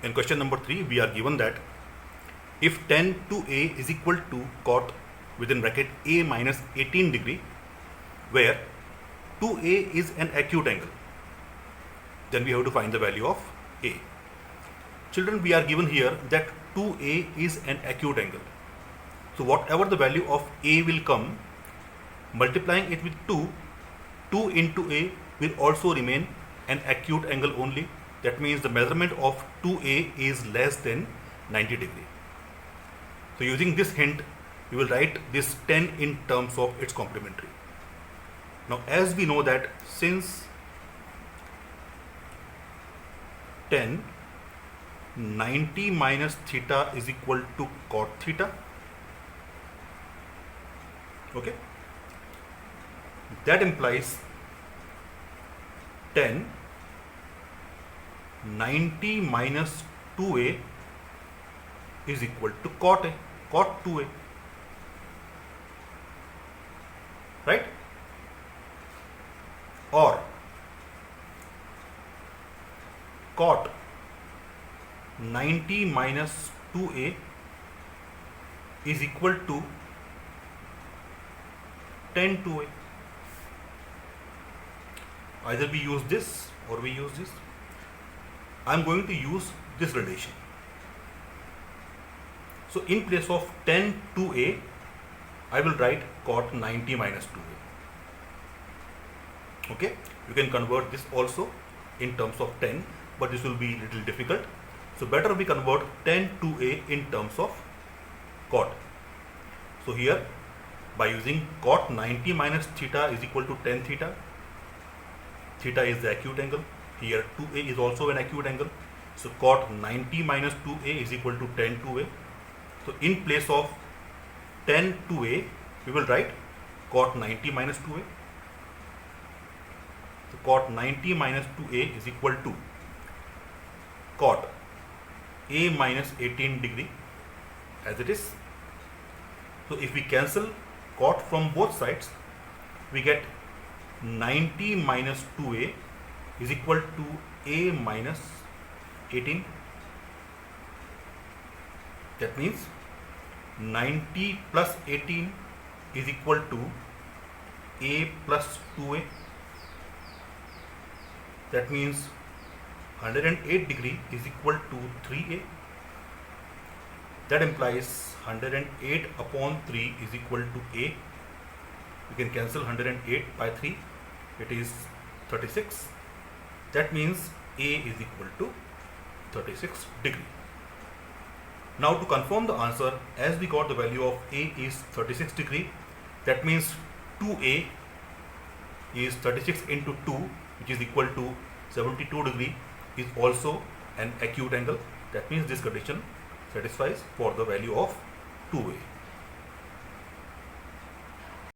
In question number 3, we are given that if tan 2a is equal to cot within bracket a minus 18 degree, where 2a is an acute angle, then we have to find the value of a. Children, we are given here that 2a is an acute angle. So whatever the value of a will come, multiplying it with 2 into a will also remain an acute angle only. That means the measurement of 2a is less than 90 degree. So using this hint, we will write this 10 in terms of its complementary. Now as we know that since tan 90 minus theta is equal to cot theta, okay, that implies tan 90 minus 2a is equal to cot 2a, right? Or cot 90 minus 2a is equal to tan 2a. Either we use this or we use this. I am going to use this relation. So in place of tan 2a, I will write cot 90 minus 2a. Okay, you can convert this also in terms of 10, but this will be a little difficult. So better we convert tan 2a in terms of cot. So here, by using cot 90 minus theta is equal to tan theta, theta is the acute angle. Here 2a is also an acute angle. So cot 90 minus 2a is equal to tan 2a. So in place of tan 2a, we will write cot 90 minus 2a. So cot 90 minus 2a is equal to cot a minus 18 degree as it is. So if we cancel cot from both sides, we get 90 minus 2a is equal to a minus 18. That means 90 plus 18 is equal to a plus 2a. That means 108 degree is equal to 3a. That implies 108 upon 3 is equal to a. You can cancel 108 by 3. It is 36. That means a is equal to 36 degree. Now to confirm the answer, as we got the value of a is 36 degree, that means 2a is 36 into 2, which is equal to 72 degree, is also an acute angle. That means this condition satisfies for the value of 2a.